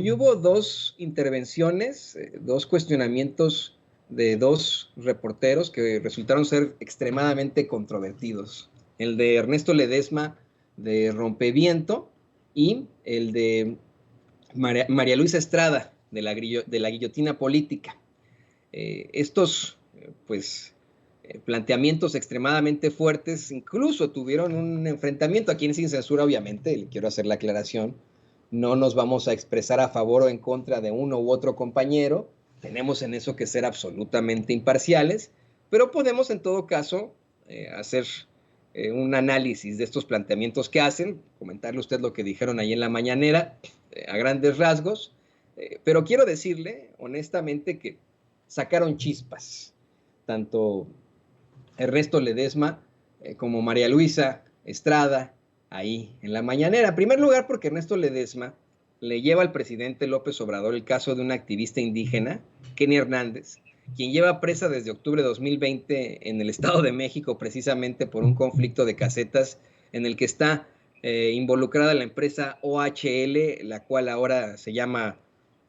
Y hubo dos intervenciones, dos cuestionamientos de dos reporteros que resultaron ser extremadamente controvertidos. El de Ernesto Ledesma de Rompeviento y el de María Luisa Estrada de la guillotina política. Estos, pues, planteamientos extremadamente fuertes incluso tuvieron un enfrentamiento aquí en Sin Censura, obviamente, le quiero hacer la aclaración, no nos vamos a expresar a favor o en contra de uno u otro compañero, tenemos en eso que ser absolutamente imparciales, pero podemos en todo caso hacer un análisis de estos planteamientos que hacen, comentarle a usted lo que dijeron ahí en la mañanera, a grandes rasgos, pero quiero decirle honestamente que sacaron chispas, tanto Ernesto Ledesma como María Luisa Estrada, ahí en la mañanera. En primer lugar, porque Ernesto Ledesma le lleva al presidente López Obrador el caso de una activista indígena, Kenia Hernández, quien lleva presa desde octubre de 2020 en el Estado de México, precisamente por un conflicto de casetas en el que está involucrada la empresa OHL, la cual ahora se llama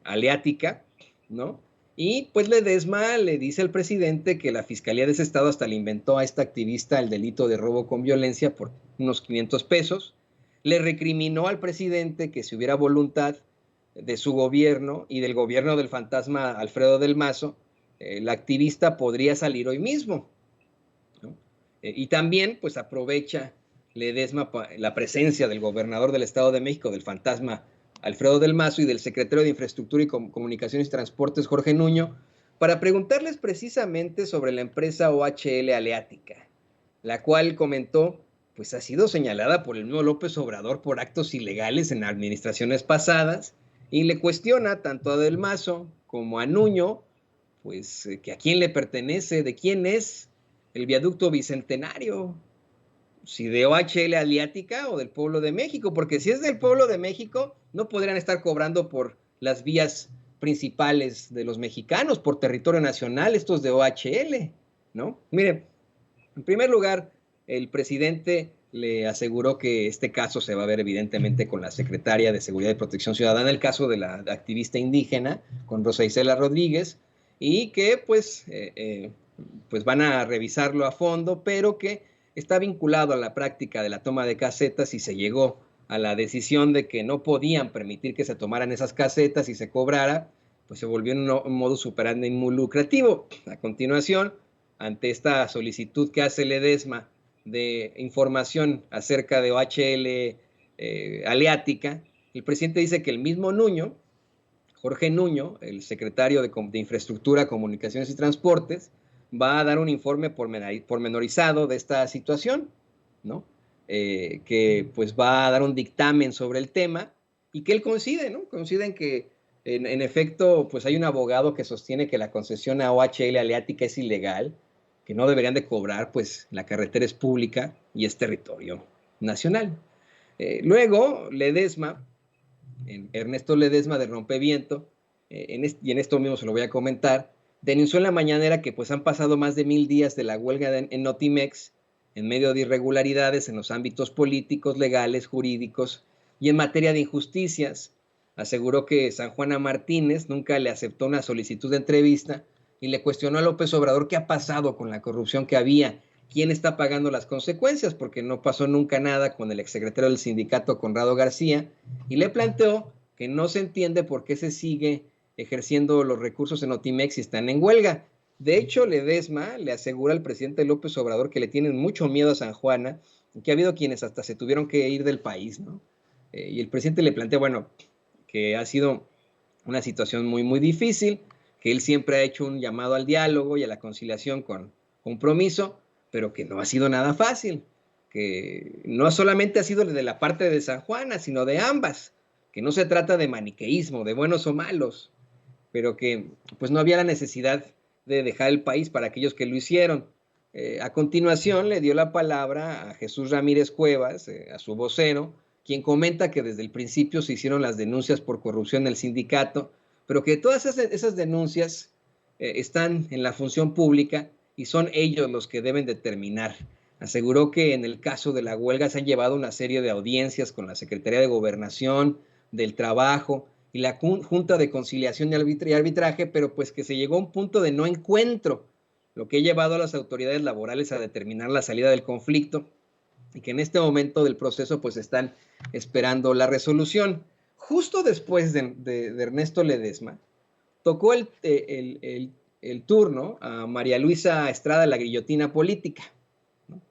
Aleática, ¿no? Y pues Ledesma le dice al presidente que la Fiscalía de ese estado hasta le inventó a esta activista el delito de robo con violencia por unos 500 pesos. Le recriminó al presidente que si hubiera voluntad de su gobierno y del gobierno del fantasma Alfredo del Mazo, la activista podría salir hoy mismo, ¿no? Y también pues aprovecha Ledesma la presencia del gobernador del Estado de México, del fantasma Alfredo del Mazo, y del secretario de Infraestructura y Comunicaciones y Transportes, Jorge Nuño, para preguntarles precisamente sobre la empresa OHL Aleática, la cual comentó, pues ha sido señalada por el mismo López Obrador por actos ilegales en administraciones pasadas, y le cuestiona tanto a Del Mazo como a Nuño, pues que a quién le pertenece, de quién es el viaducto bicentenario, si de OHL Aliática o del pueblo de México, porque si es del pueblo de México, no podrían estar cobrando por las vías principales de los mexicanos, por territorio nacional, estos de OHL, ¿no? Mire, en primer lugar, el presidente le aseguró que este caso se va a ver evidentemente con la secretaria de Seguridad y Protección Ciudadana, el caso de la activista indígena, con Rosa Isela Rodríguez, y que pues van a revisarlo a fondo, pero que está vinculado a la práctica de la toma de casetas y se llegó a la decisión de que no podían permitir que se tomaran esas casetas y se cobrara, pues se volvió un modus operandi muy lucrativo. A continuación, ante esta solicitud que hace Ledesma de información acerca de OHL Aleática, el presidente dice que el mismo Nuño, Jorge Nuño, el secretario de Infraestructura, Comunicaciones y Transportes, va a dar un informe pormenorizado de esta situación, ¿no? Que pues va a dar un dictamen sobre el tema y que él coincide, ¿no? Coincide en que en efecto pues hay un abogado que sostiene que la concesión a OHL Aleática es ilegal, que no deberían de cobrar, pues la carretera es pública y es territorio nacional. Luego, Ledesma, Ernesto Ledesma de Rompeviento, y en esto mismo se lo voy a comentar, denunció en la mañanera que pues han pasado más de 1000 días de la huelga en Notimex en medio de irregularidades en los ámbitos políticos, legales, jurídicos y en materia de injusticias. Aseguró que San Juana Martínez nunca le aceptó una solicitud de entrevista y le cuestionó a López Obrador qué ha pasado con la corrupción que había, quién está pagando las consecuencias, porque no pasó nunca nada con el exsecretario del sindicato, Conrado García, y le planteó que no se entiende por qué se sigue ejerciendo los recursos en Otimex y están en huelga. De hecho, Ledesma le asegura al presidente López Obrador que le tienen mucho miedo a San Juana, que ha habido quienes hasta se tuvieron que ir del país, ¿no? Y el presidente le plantea, bueno, que ha sido una situación muy, muy difícil, que él siempre ha hecho un llamado al diálogo y a la conciliación con compromiso, pero que no ha sido nada fácil, que no solamente ha sido de la parte de San Juana, sino de ambas, que no se trata de maniqueísmo, de buenos o malos, pero que pues no había la necesidad de dejar el país para aquellos que lo hicieron. A continuación le dio la palabra a Jesús Ramírez Cuevas, a su vocero, quien comenta que desde el principio se hicieron las denuncias por corrupción en el sindicato, pero que todas esas denuncias están en la función pública y son ellos los que deben determinar. Aseguró que en el caso de la huelga se han llevado una serie de audiencias con la Secretaría de Gobernación, del Trabajo, y la Junta de Conciliación y Arbitraje, pero pues que se llegó a un punto de no encuentro, lo que ha llevado a las autoridades laborales a determinar la salida del conflicto y que en este momento del proceso pues están esperando la resolución. Justo después de Ernesto Ledesma, tocó el turno a María Luisa Estrada, la guillotina política, ¿no?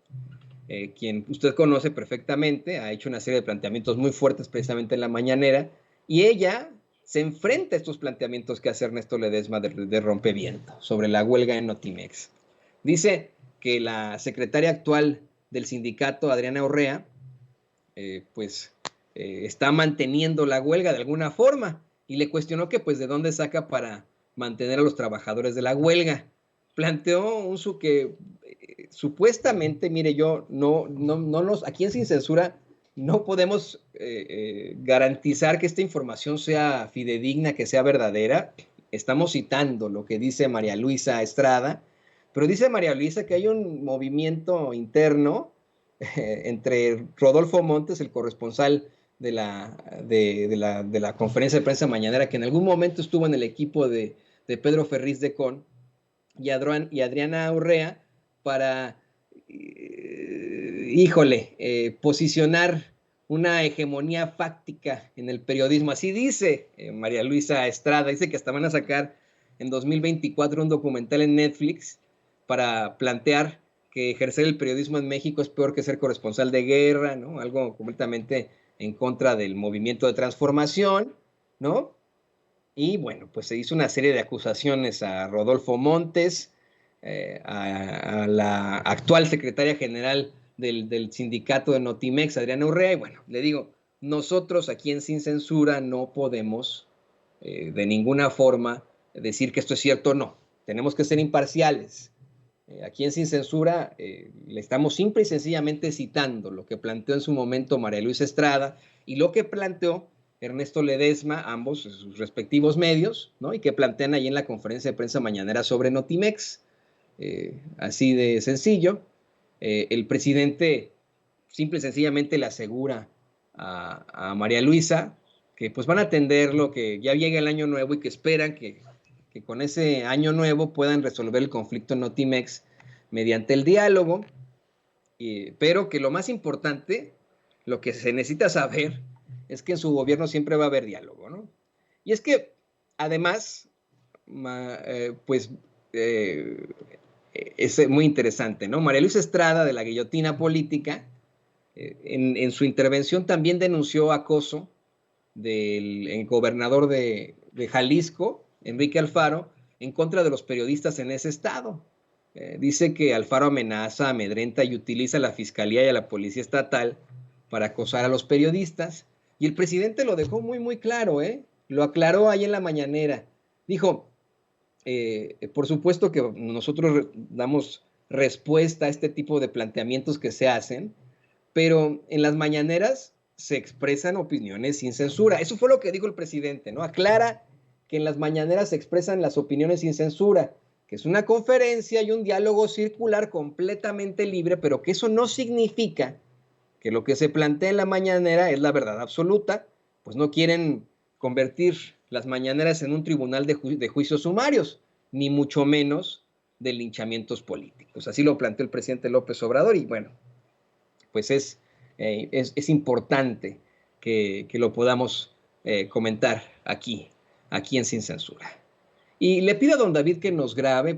Quien usted conoce perfectamente, ha hecho una serie de planteamientos muy fuertes precisamente en la mañanera, y ella se enfrenta a estos planteamientos que hace Ernesto Ledesma de rompeviento sobre la huelga en Notimex. Dice que la secretaria actual del sindicato, Adriana Urrea, está manteniendo la huelga de alguna forma, y le cuestionó que pues de dónde saca para mantener a los trabajadores de la huelga. Planteó que supuestamente, mire, yo aquí en Sin Censura no podemos garantizar que esta información sea fidedigna, que sea verdadera. Estamos citando lo que dice María Luisa Estrada, pero dice María Luisa que hay un movimiento interno entre Rodolfo Montes, el corresponsal de la conferencia de prensa mañanera, que en algún momento estuvo en el equipo de Pedro Ferriz de Con, y Adriana Urrea, para, posicionar una hegemonía fáctica en el periodismo. Así dice María Luisa Estrada, dice que hasta van a sacar en 2024 un documental en Netflix para plantear que ejercer el periodismo en México es peor que ser corresponsal de guerra, ¿no? Algo completamente en contra del movimiento de transformación, ¿no? Y bueno, pues se hizo una serie de acusaciones a Rodolfo Montes, a la actual secretaria general del sindicato de Notimex, Adriana Urrea, y bueno, le digo, nosotros aquí en Sin Censura no podemos de ninguna forma decir que esto es cierto o no. Tenemos que ser imparciales. Aquí en Sin Censura le estamos simple y sencillamente citando lo que planteó en su momento María Luisa Estrada y lo que planteó Ernesto Ledesma, ambos en sus respectivos medios, ¿no? Y que plantean ahí en la conferencia de prensa mañanera sobre Notimex. Así de sencillo. El presidente simple y sencillamente le asegura a María Luisa que pues van a atenderlo, que ya llega el año nuevo y que esperan que con ese año nuevo puedan resolver el conflicto en Notimex mediante el diálogo, pero que lo más importante, lo que se necesita saber, es que en su gobierno siempre va a haber diálogo, ¿no? Y es que, además, es muy interesante, ¿no? María Luisa Estrada, de la guillotina política, en su intervención también denunció acoso del gobernador de Jalisco, Enrique Alfaro, en contra de los periodistas en ese estado. Dice que Alfaro amenaza, amedrenta y utiliza a la fiscalía y a la policía estatal para acosar a los periodistas. Y el presidente lo dejó muy, muy claro, ¿eh? Lo aclaró ahí en la mañanera. Dijo, por supuesto que nosotros damos respuesta a este tipo de planteamientos que se hacen, pero en las mañaneras se expresan opiniones sin censura. Eso fue lo que dijo el presidente, ¿no? Aclara que en las mañaneras se expresan las opiniones sin censura, que es una conferencia y un diálogo circular completamente libre, pero que eso no significa que lo que se plantea en la mañanera es la verdad absoluta, pues no quieren convertir las mañaneras en un tribunal de juicios sumarios, ni mucho menos de linchamientos políticos. Así lo planteó el presidente López Obrador y bueno, pues es importante que lo podamos comentar aquí en Sin Censura. Y le pido a don David que nos grabe